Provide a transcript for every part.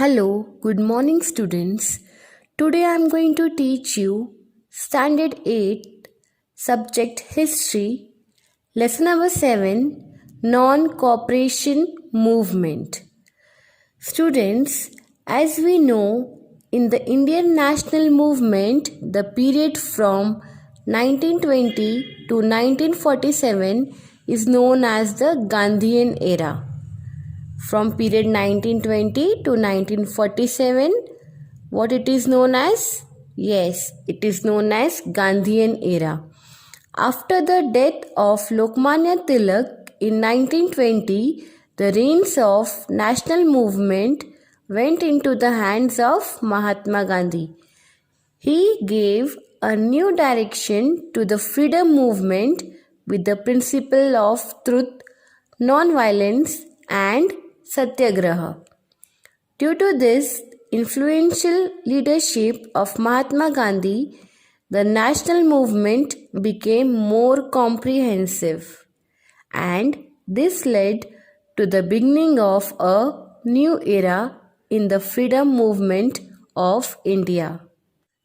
Hello, good morning students. Today I am going to teach you Standard 8 Subject History, Lesson number 7 Non-Cooperation Movement. Students, as we know, in the Indian national movement, the period from 1920 to 1947 is known as the Gandhian era. From period 1920 to 1947, what it is known as? Yes, it is known as Gandhian era. After the death of Lokmanya Tilak in 1920, the reins of national movement went into the hands of Mahatma Gandhi. He gave a new direction to the freedom movement with the principle of truth, non-violence and Satyagraha. Due to this influential leadership of Mahatma Gandhi, the national movement became more comprehensive, and this led to the beginning of a new era in the freedom movement of India.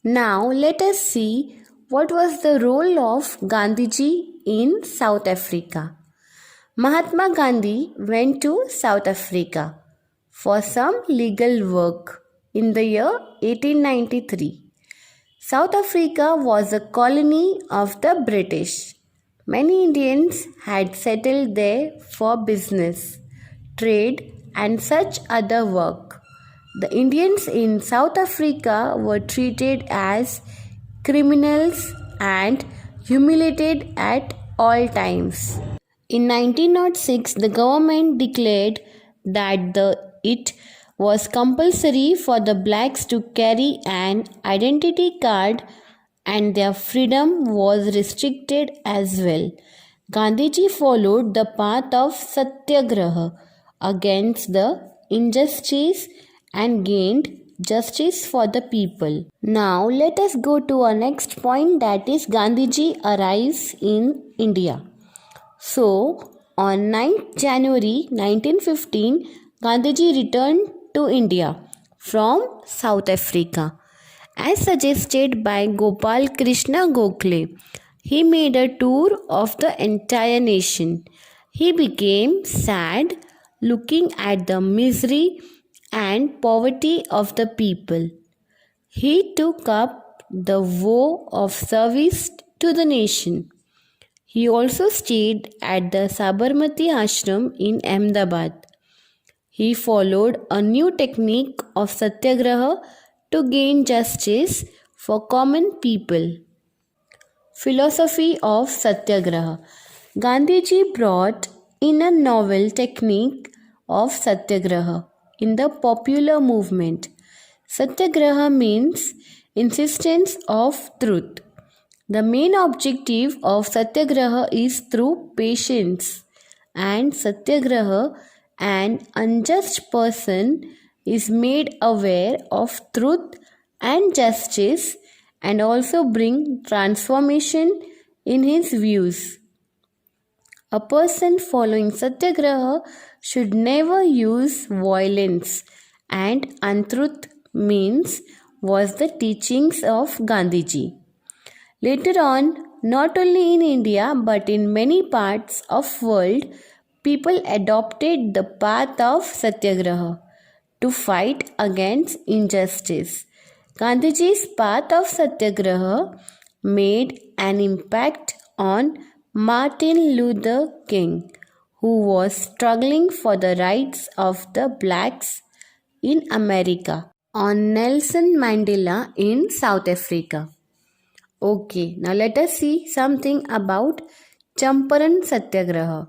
Now let us see what was the role of Gandhiji in South Africa. Mahatma Gandhi went to South Africa for some legal work in the year 1893. South Africa was a colony of the British. Many Indians had settled there for business, trade, and such other work. The Indians in South Africa were treated as criminals and humiliated at all times. In 1906, the government declared that it was compulsory for the blacks to carry an identity card and their freedom was restricted as well. Gandhiji followed the path of Satyagraha against the injustice and gained justice for the people. Now let us go to our next point, that is Gandhiji arrives in India. So, on 9th January 1915, Gandhiji returned to India from South Africa. As suggested by Gopal Krishna Gokhale, he made a tour of the entire nation. He became sad looking at the misery and poverty of the people. He took up the vow of service to the nation. He also stayed at the Sabarmati Ashram in Ahmedabad. He followed a new technique of Satyagraha to gain justice for common people. Philosophy of Satyagraha. Gandhiji brought in a novel technique of Satyagraha in the popular movement. Satyagraha means insistence of truth. The main objective of Satyagraha is through patience, and Satyagraha, an unjust person, is made aware of truth and justice and also bring transformation in his views. A person following Satyagraha should never use violence, and untruth means was the teachings of Gandhiji. Later on, not only in India but in many parts of world, people adopted the path of Satyagraha to fight against injustice. Gandhiji's path of Satyagraha made an impact on Martin Luther King, who was struggling for the rights of the blacks in America, on Nelson Mandela in South Africa. Okay, now let us see something about Champaran Satyagraha.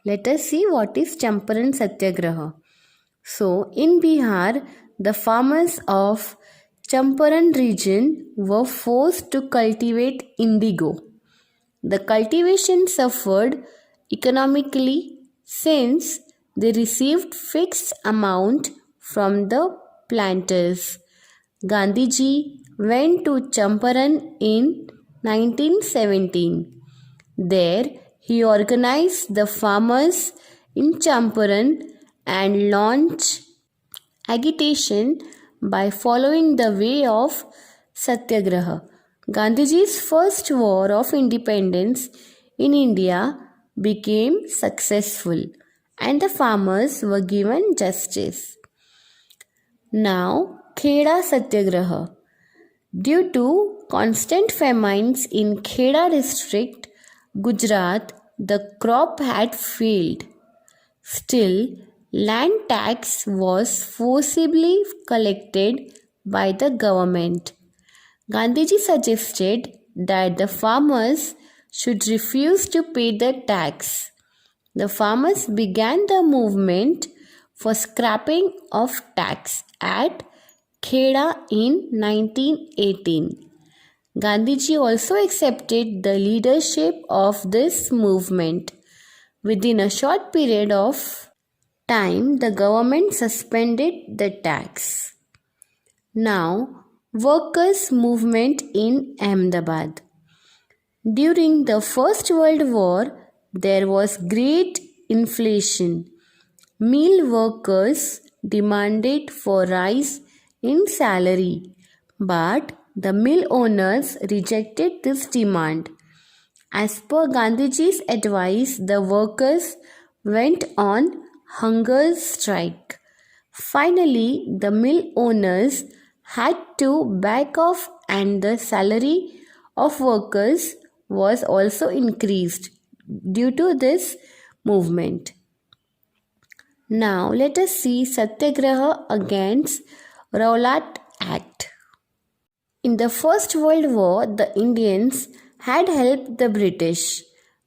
Let us see what is Champaran Satyagraha. So, in Bihar, the farmers of Champaran region were forced to cultivate indigo. The cultivation suffered economically since they received fixed amount from the planters. Gandhiji went to Champaran in 1917. There, he organized the farmers in Champaran and launched agitation by following the way of Satyagraha. Gandhiji's first war of independence in India became successful and the farmers were given justice. Now, Keda Satyagraha. Due to constant famines in Keda district, Gujarat, the crop had failed. Still, land tax was forcibly collected by the government. Gandhiji suggested that the farmers should refuse to pay the tax. The farmers began the movement for scrapping of tax at Kheda in 1918. Gandhiji also accepted the leadership of this movement. Within a short period of time, the government suspended the tax. Now, workers' movement in Ahmedabad. During the First World War, there was great inflation. Mill workers demanded for rise in salary, but the mill owners rejected this demand. As per Gandhiji's advice, the workers went on hunger strike. Finally, the mill owners had to back off and the salary of workers was also increased due to this movement. Now let us see Satyagraha against Rowlatt Act. In the First World War, the Indians had helped the British.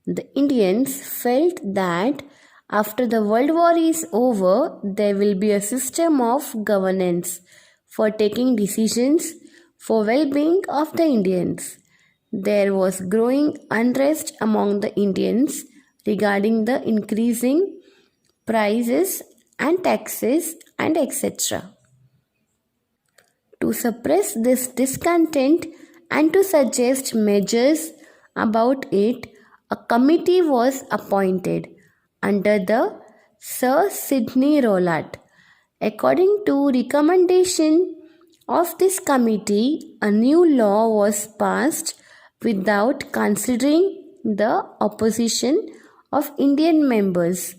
The Indians felt that after the World War is over, there will be a system of governance for taking decisions for well-being of the Indians. There was growing unrest among the Indians regarding the increasing prices and taxes and etc. To suppress this discontent and to suggest measures about it, a committee was appointed under the Sir Sidney Rowlatt. According to recommendation of this committee, a new law was passed without considering the opposition of Indian members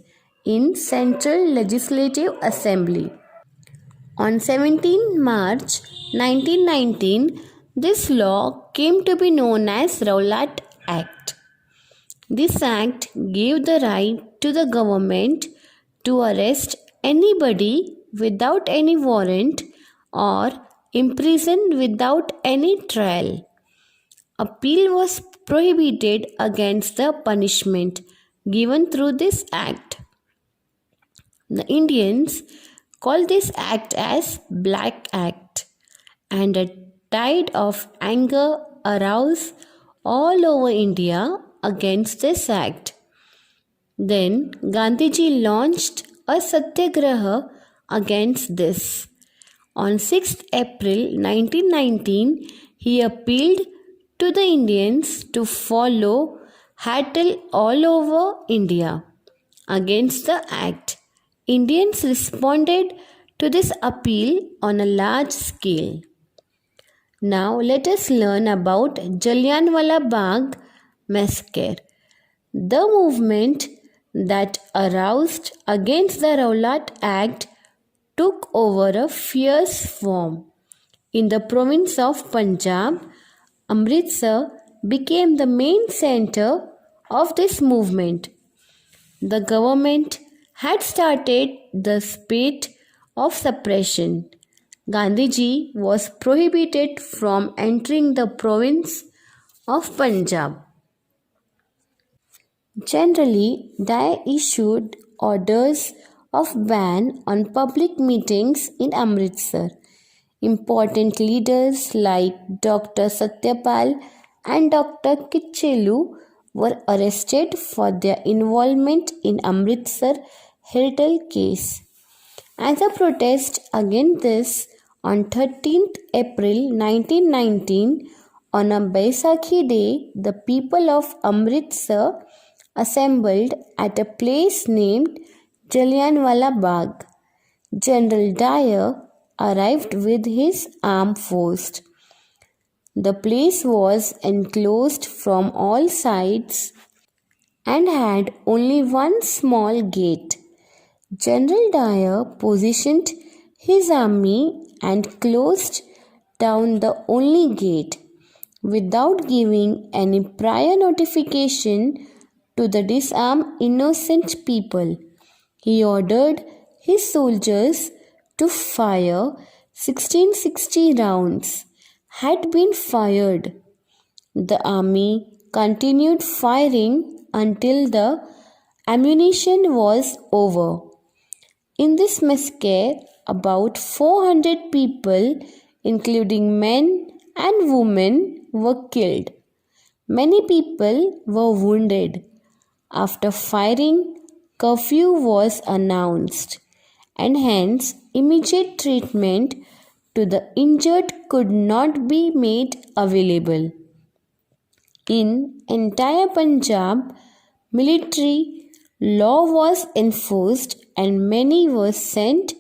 in Central Legislative Assembly. On 17 March 1919, this law came to be known as Rowlatt Act. This act gave the right to the government to arrest anybody without any warrant or imprison without any trial. Appeal was prohibited against the punishment given through this act. The Indians called this act as Black Act, and a tide of anger arose all over India against this act. Then Gandhiji launched a satyagraha against this. On 6th April 1919, he appealed to the Indians to follow Hattel all over India against the act. Indians responded to this appeal on a large scale. Now let us learn about Jallianwala Bagh massacre. The movement that aroused against the Rowlatt Act took over a fierce form. In the province of Punjab, Amritsar became the main center of this movement. The government had started the spate of suppression. Gandhiji was prohibited from entering the province of Punjab. Generally, they issued orders of ban on public meetings in Amritsar. Important leaders like Dr. Satyapal and Dr. Kitchelu were arrested for their involvement in Amritsar Heritage case. As a protest against this, on 13th April 1919, on a Baisakhi day, the people of Amritsar assembled at a place named Jallianwala Bagh. General Dyer arrived with his armed force. The place was enclosed from all sides and had only one small gate. General Dyer positioned his army and closed down the only gate without giving any prior notification to the disarmed innocent people. He ordered his soldiers to fire 1660 rounds had been fired. The army continued firing until the ammunition was over. In this massacre, about 400 people, including men and women, were killed. Many people were wounded. After firing, curfew was announced, and hence immediate treatment to the injured could not be made available. In entire Punjab, military law was enforced and many were sent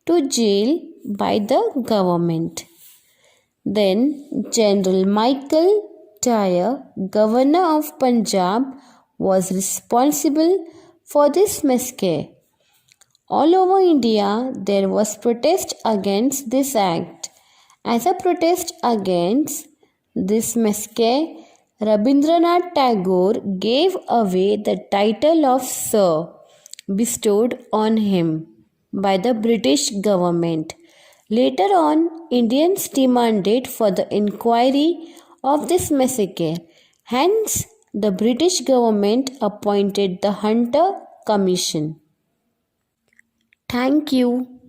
to jail by the government. Then General Michael Dyer, Governor of Punjab, was responsible for this massacre. All over India, there was protest against this act. As a protest against this massacre, Rabindranath Tagore gave away the title of Sir bestowed on him by the British government. Later on, Indians demanded for the inquiry of this massacre. Hence, the British government appointed the Hunter Commission. Thank you.